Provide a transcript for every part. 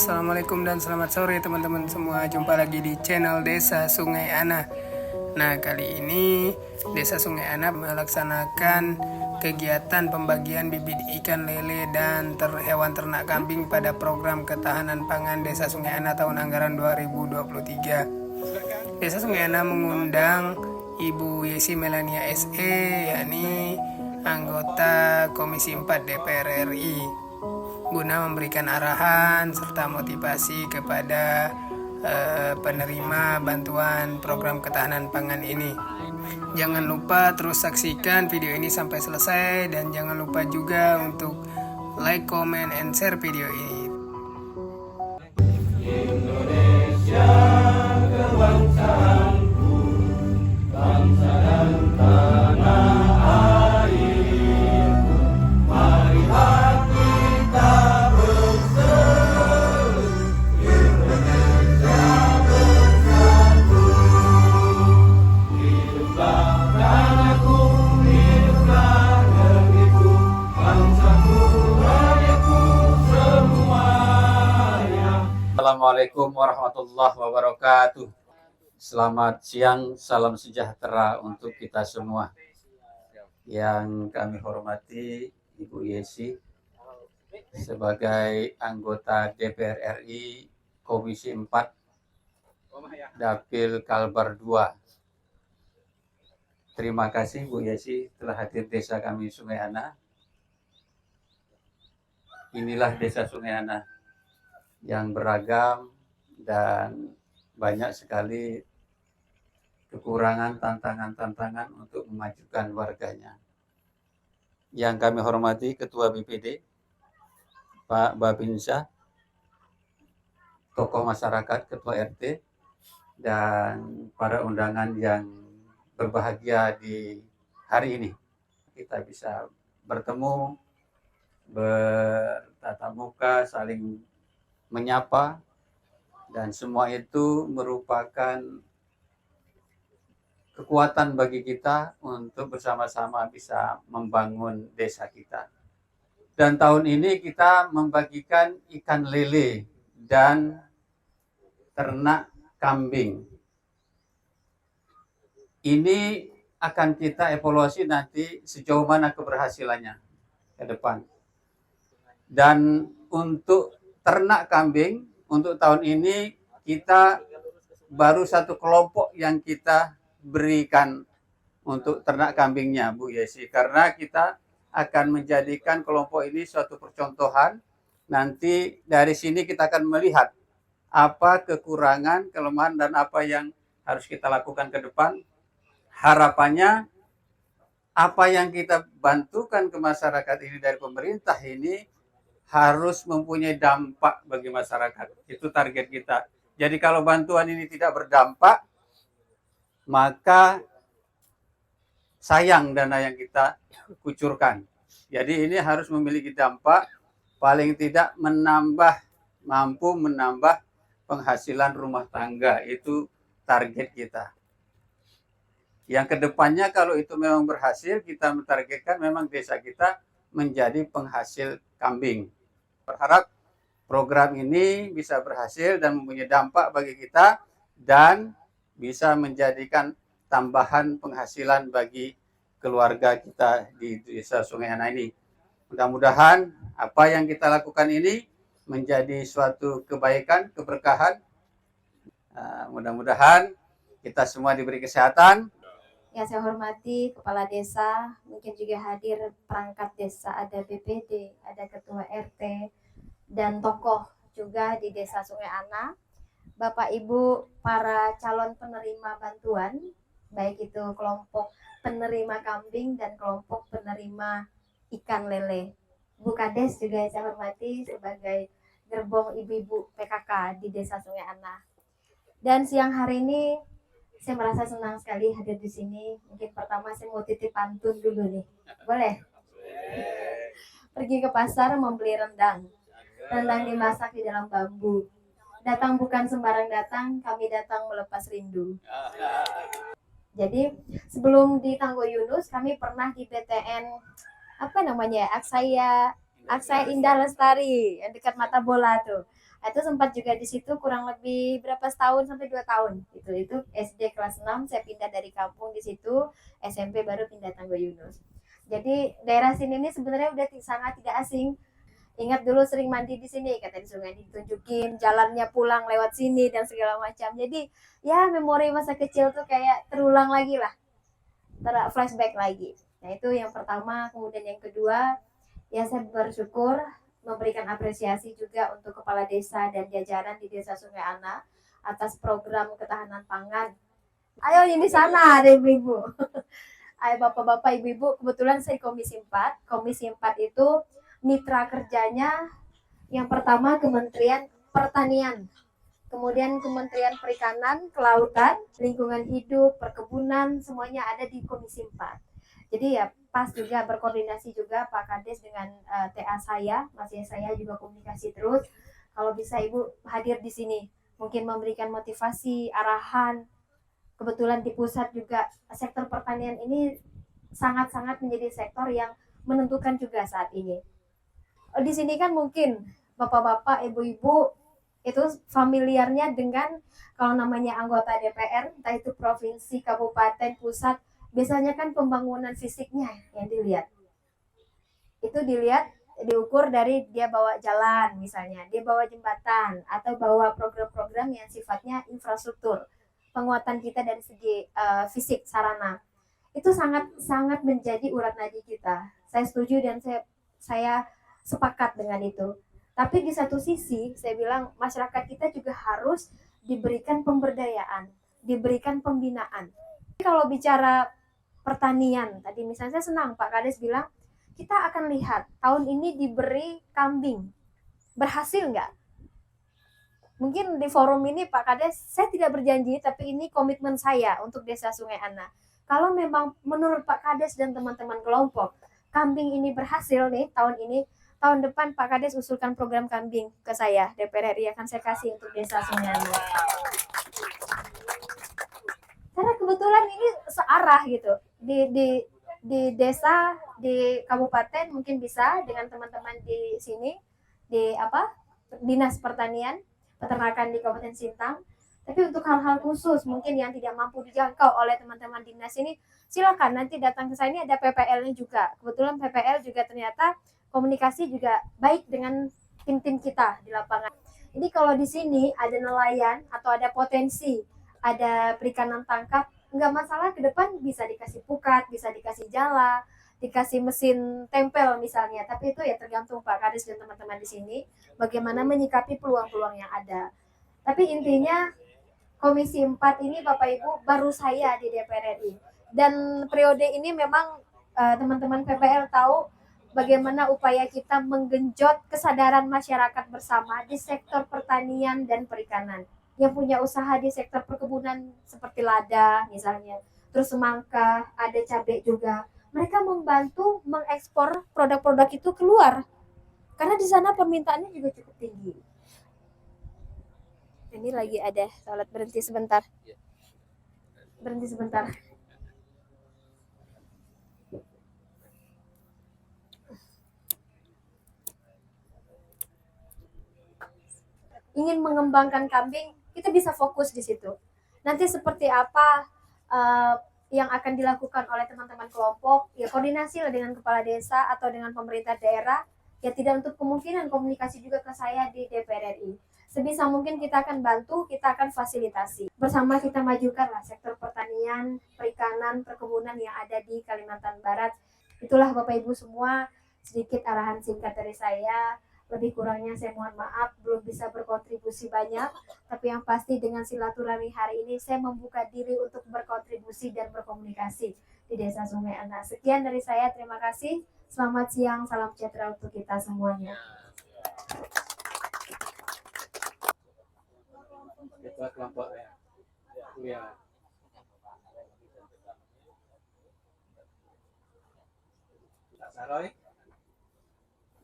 Assalamualaikum dan selamat sore teman-teman semua. Jumpa lagi di channel Desa Sungai Ana. Nah, kali ini Desa Sungai Ana melaksanakan kegiatan pembagian bibit ikan lele dan hewan ternak kambing pada program ketahanan pangan Desa Sungai Ana tahun anggaran 2023. Desa Sungai Ana mengundang Ibu Yesi Melania SE, yakni anggota Komisi 4 DPR RI, guna memberikan arahan serta motivasi kepada penerima bantuan program ketahanan pangan ini. Jangan lupa terus saksikan video ini sampai selesai, dan jangan lupa juga untuk like, comment, and share video ini. Indonesia kebangsaanku, bangsa dan tanah airku, marilah kita bersatu, Indonesia bersatu. Hiduplah tanahku, hiduplah negeriku, bangsaku, rakyatku semuanya. Assalamualaikum warahmatullahi wabarakatuh. Selamat siang, salam sejahtera untuk kita semua. Yang kami hormati Ibu Yesi sebagai anggota DPR RI Komisi 4 Dapil Kalbar 2. Terima kasih Bu Yesi telah hadir desa kami Sungai Ana. Inilah Desa Sungai Ana yang beragam dan banyak sekali kekurangan, tantangan-tantangan untuk memajukan warganya. Yang kami hormati Ketua BPD, Pak Babinsa, tokoh masyarakat, Ketua RT, dan para undangan yang berbahagia di hari ini. Kita bisa bertemu, bertatap muka, saling menyapa, dan semua itu merupakan kekuatan bagi kita untuk bersama-sama bisa membangun desa kita. Dan tahun ini kita membagikan ikan lele dan ternak kambing. Ini akan kita evaluasi nanti sejauh mana keberhasilannya ke depan. Dan untuk ternak kambing, untuk tahun ini kita baru satu kelompok yang kita berikan untuk ternak kambingnya, Bu Yesi, karena kita akan menjadikan kelompok ini suatu percontohan. Nanti dari sini kita akan melihat apa kekurangan, kelemahan, dan apa yang harus kita lakukan ke depan. Harapannya apa yang kita bantukan ke masyarakat ini dari pemerintah ini harus mempunyai dampak bagi masyarakat. Itu target kita. Jadi kalau bantuan ini tidak berdampak, maka sayang dana yang kita kucurkan. Jadi ini harus memiliki dampak, paling tidak mampu menambah penghasilan rumah tangga. Itu target kita. Yang kedepannya kalau itu memang berhasil, kita mentargetkan memang desa kita menjadi penghasil kambing. Berharap program ini bisa berhasil dan mempunyai dampak bagi kita dan bisa menjadikan tambahan penghasilan bagi keluarga kita di Desa Sungai Ana ini. Mudah-mudahan apa yang kita lakukan ini menjadi suatu kebaikan, keberkahan. Mudah-mudahan kita semua diberi kesehatan. Yang saya hormati Kepala Desa, mungkin juga hadir perangkat desa, ada BPD, ada Ketua RT, dan tokoh juga di Desa Sungai Ana. Bapak Ibu para calon penerima bantuan, baik itu kelompok penerima kambing dan kelompok penerima ikan lele. Bu Kades juga yang saya hormati sebagai gerbong ibu-ibu PKK di Desa Sungai Ana. Dan siang hari ini saya merasa senang sekali hadir di sini. Mungkin pertama saya mau titip pantun dulu nih. Boleh? Pergi ke pasar membeli rendang. Rendang dimasak di dalam bambu. Datang bukan sembarang datang, kami datang melepas rindu. Jadi sebelum di Tanggo Yunus, kami pernah di PTN Aksaya Indah Lestari yang dekat Mata Bola tuh. Itu sempat juga di situ kurang lebih berapa tahun sampai 2 tahun. Itu SD kelas 6 saya pindah dari kampung di situ, SMP baru pindah Tanggo Yunus. Jadi daerah sini ini sebenarnya udah sangat tidak asing. Ingat dulu sering mandi di sini, kata di sungai ditunjukin jalannya pulang lewat sini dan segala macam. Jadi ya memori masa kecil tuh kayak terulang lagi lah, flashback lagi. Nah itu yang pertama. Kemudian yang kedua, ya saya bersyukur memberikan apresiasi juga untuk kepala desa dan jajaran di Desa Sungai Ana atas program ketahanan pangan. Ayo ini sana ada ibu-ibu. Ayo bapak-bapak, ibu-ibu, kebetulan saya Komisi 4. Komisi 4 itu mitra kerjanya yang pertama Kementerian Pertanian, kemudian Kementerian Perikanan, Kelautan, Lingkungan Hidup, Perkebunan, semuanya ada di Komisi 4. Jadi ya pas juga berkoordinasi juga Pak Kades dengan TA saya, masih saya juga komunikasi terus. Kalau bisa Ibu hadir di sini, mungkin memberikan motivasi, arahan. Kebetulan di pusat juga sektor pertanian ini sangat-sangat menjadi sektor yang menentukan juga saat ini. Di sini kan mungkin bapak-bapak, ibu-ibu itu familiarnya dengan kalau namanya anggota DPR, entah itu provinsi, kabupaten, pusat, biasanya kan pembangunan fisiknya yang dilihat. Itu dilihat, diukur dari dia bawa jalan misalnya, dia bawa jembatan, atau bawa program-program yang sifatnya infrastruktur, penguatan kita dari segi fisik, sarana. Itu sangat-sangat menjadi urat nadi kita. Saya setuju dan saya sepakat dengan itu. Tapi di satu sisi, saya bilang masyarakat kita juga harus diberikan pemberdayaan, diberikan pembinaan. Kalau bicara pertanian, tadi misalnya saya senang Pak Kades bilang, kita akan lihat tahun ini diberi kambing. Berhasil nggak? Mungkin di forum ini Pak Kades, saya tidak berjanji, tapi ini komitmen saya untuk Desa Sungai Ana. Kalau memang menurut Pak Kades dan teman-teman kelompok, kambing ini berhasil nih tahun ini, tahun depan Pak Kades usulkan program kambing ke saya, DPR RI akan saya kasih untuk Desa Sungai Ana. Karena kebetulan ini searah gitu. Di desa, di kabupaten mungkin bisa dengan teman-teman di sini, di Dinas Pertanian, Peternakan di Kabupaten Sintang. Tapi untuk hal-hal khusus mungkin yang tidak mampu dijangkau oleh teman-teman dinas ini, silakan nanti datang ke saya. Ini ada PPL-nya juga. Kebetulan PPL juga ternyata komunikasi juga baik dengan tim-tim kita di lapangan. Jadi kalau di sini ada nelayan atau ada potensi, ada perikanan tangkap, nggak masalah, ke depan bisa dikasih pukat, bisa dikasih jala, dikasih mesin tempel misalnya. Tapi itu ya tergantung Pak Kades dan teman-teman di sini bagaimana menyikapi peluang-peluang yang ada. Tapi intinya Komisi 4 ini Bapak Ibu baru saya di DPR RI. Dan periode ini memang teman-teman PPL tahu bagaimana upaya kita menggenjot kesadaran masyarakat bersama di sektor pertanian dan perikanan. Yang punya usaha di sektor perkebunan seperti lada misalnya, terus semangka, ada cabai juga. Mereka membantu mengekspor produk-produk itu keluar. Karena di sana permintaannya juga cukup tinggi. Ini lagi ada sholat, berhenti sebentar. Berhenti sebentar. Ingin mengembangkan kambing, kita bisa fokus di situ. Nanti seperti apa yang akan dilakukan oleh teman-teman kelompok, ya koordinasi lah dengan kepala desa atau dengan pemerintah daerah. Ya tidak untuk kemungkinan komunikasi juga ke saya di DPR RI. Sebisa mungkin kita akan bantu, kita akan fasilitasi. Bersama kita majukanlah sektor pertanian, perikanan, perkebunan yang ada di Kalimantan Barat. Itulah Bapak Ibu semua sedikit arahan singkat dari saya. Lebih kurangnya saya mohon maaf, belum bisa berkontribusi banyak. Tapi yang pasti dengan silaturahmi hari ini saya membuka diri untuk berkontribusi dan berkomunikasi di Desa Sungai Ana. Sekian dari saya, terima kasih. Selamat siang, salam sejahtera untuk kita semuanya. Ketua kelompok ya. Pak Saroy,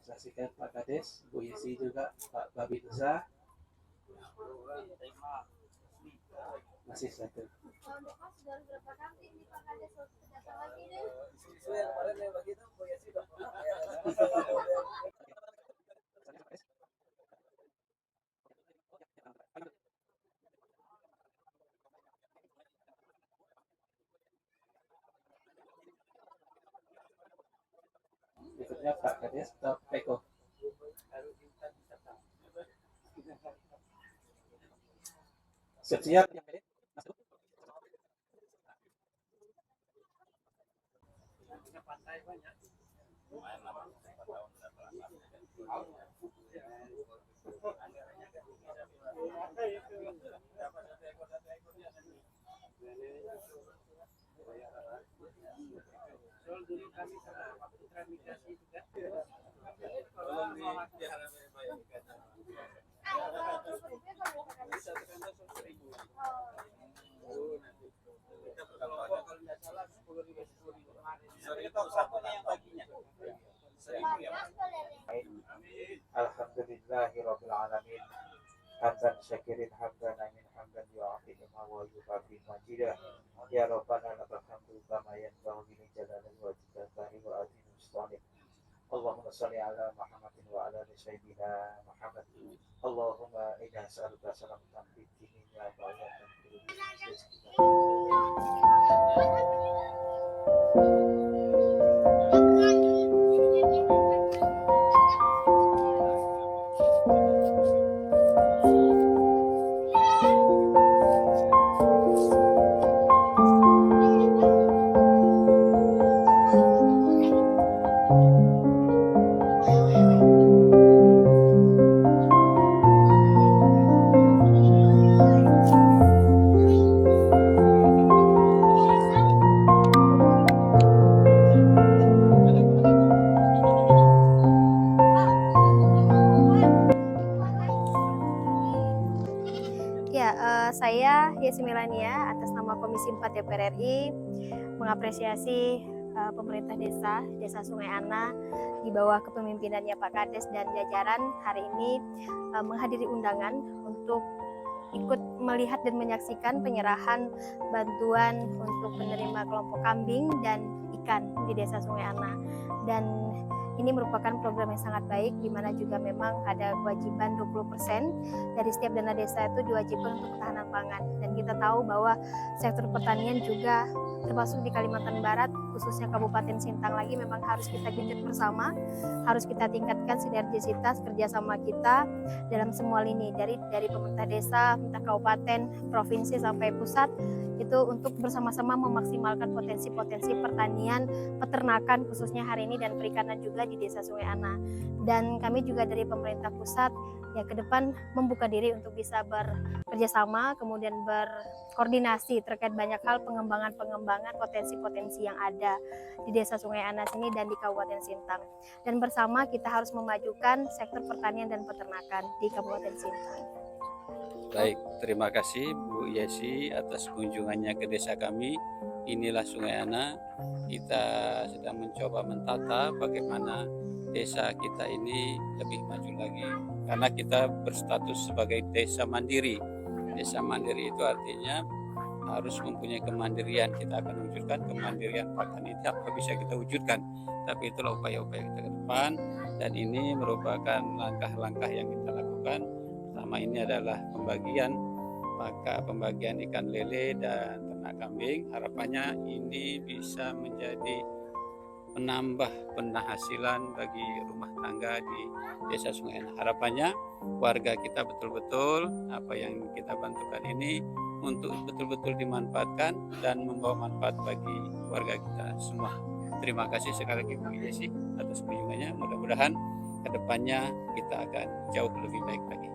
saksikan Pak Kades, Bu Yesi juga, Pak Babi Nusa. Masih satu. Ya, Pak Kades, Pak Peko. Siap-siap. Alhamdulillahirabbil alamin. Hamdan syakirin hamdan amin hamdan yu'afi ma wa yukafi majidah. Ya Rabbana lakal hamdu kama yanbaghi li jalali wajhika wa azimi sultanik. Allahumma shalli ala Muhammadin wa ala ali sayyidina Muhammad. Allahumma inna nas'aluka salamatan fid dunya wa fil Saya Yesi Melania atas nama Komisi 4 DPR RI mengapresiasi pemerintah Desa Sungai Ana di bawah kepemimpinannya Pak Kades dan jajaran hari ini menghadiri undangan untuk ikut melihat dan menyaksikan penyerahan bantuan untuk penerima kelompok kambing dan ikan di Desa Sungai Ana. Dan ini merupakan program yang sangat baik, di mana juga memang ada kewajiban 20% dari setiap dana desa itu diwajibkan untuk ketahanan pangan. Dan kita tahu bahwa sektor pertanian juga termasuk di Kalimantan Barat, khususnya Kabupaten Sintang lagi memang harus kita genjot bersama, harus kita tingkatkan sinergisitas kerjasama kita dalam semua lini, dari pemerintah desa, entah kabupaten, provinsi sampai pusat, itu untuk bersama-sama memaksimalkan potensi-potensi pertanian, peternakan khususnya hari ini dan perikanan juga di Desa Sungai Ana. Dan kami juga dari pemerintah pusat ya ke depan membuka diri untuk bisa bekerja sama, kemudian berkoordinasi terkait banyak hal pengembangan potensi-potensi yang ada di Desa Sungai Ana sini dan di Kabupaten Sintang. Dan bersama kita harus memajukan sektor pertanian dan peternakan di Kabupaten Sintang. Baik, terima kasih Bu Yesi atas kunjungannya ke desa kami. Inilah Sungai Ana. Kita sedang mencoba mentata bagaimana desa kita ini lebih maju lagi. Karena kita berstatus sebagai desa mandiri. Desa mandiri itu artinya harus mempunyai kemandirian. Kita akan wujudkan kemandirian pakan itu apa bisa kita wujudkan. Tapi itulah upaya-upaya kita ke depan. Dan ini merupakan langkah-langkah yang kita lakukan. Pertama ini adalah pembagian ikan lele dan ternak kambing. Harapannya ini bisa menjadi penambah penghasilan bagi rumah tangga di Desa Sungai Ana. Harapannya warga kita betul-betul apa yang kita bantukan ini untuk betul-betul dimanfaatkan dan membawa manfaat bagi warga kita semua. Terima kasih sekali lagi Bu Yesi atas kunjungannya. Mudah-mudahan kedepannya kita akan jauh lebih baik lagi.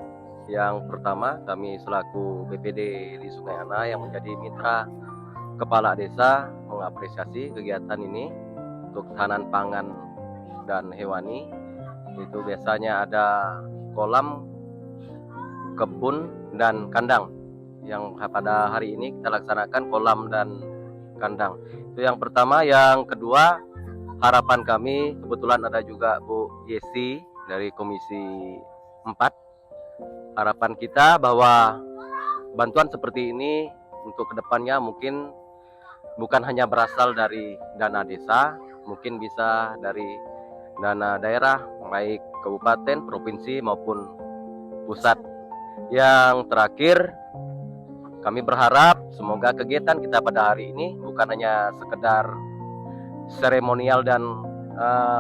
Yang pertama, kami selaku BPD di Sungai Ana yang menjadi mitra kepala desa mengapresiasi kegiatan ini untuk ketahanan pangan dan hewani. Itu biasanya ada kolam, kebun, dan kandang. Yang pada hari ini kita laksanakan kolam dan kandang. Itu yang pertama. Yang kedua, harapan kami, kebetulan ada juga Bu Yesi dari Komisi 4. Harapan kita bahwa bantuan seperti ini untuk kedepannya mungkin bukan hanya berasal dari dana desa, mungkin bisa dari dana daerah, baik kabupaten, provinsi maupun pusat. Yang terakhir, kami berharap semoga kegiatan kita pada hari ini bukan hanya sekedar seremonial dan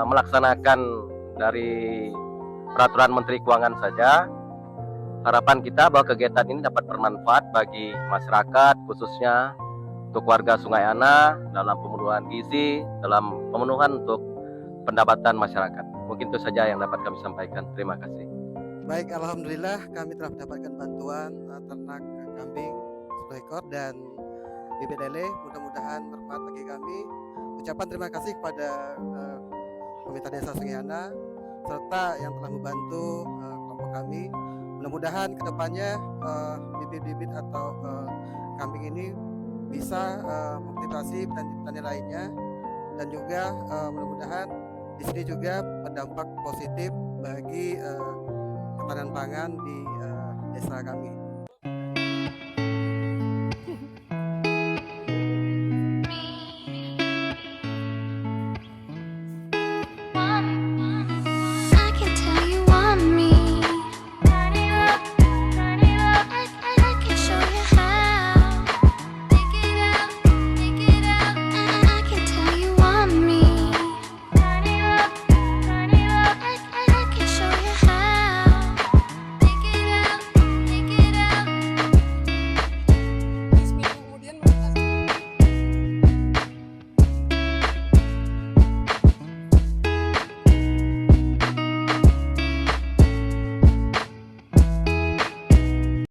melaksanakan dari peraturan Menteri Keuangan saja. Harapan kita bahwa kegiatan ini dapat bermanfaat bagi masyarakat, khususnya untuk warga Sungai Ana dalam pemenuhan gizi, dalam pemenuhan untuk pendapatan masyarakat. Mungkin itu saja yang dapat kami sampaikan. Terima kasih. Baik, alhamdulillah kami telah mendapatkan bantuan ternak kambing 10 ekor dan bibit lele. Mudah-mudahan bermanfaat bagi kami. Ucapan terima kasih kepada pemerintah desa Sungai Ana serta yang telah membantu kelompok kami. Mudah-mudahan kedepannya bibit-bibit atau kambing ini bisa memotivasi petani-petani lainnya, dan juga mudah-mudahan di sini juga berdampak positif bagi ketahanan pangan di desa kami.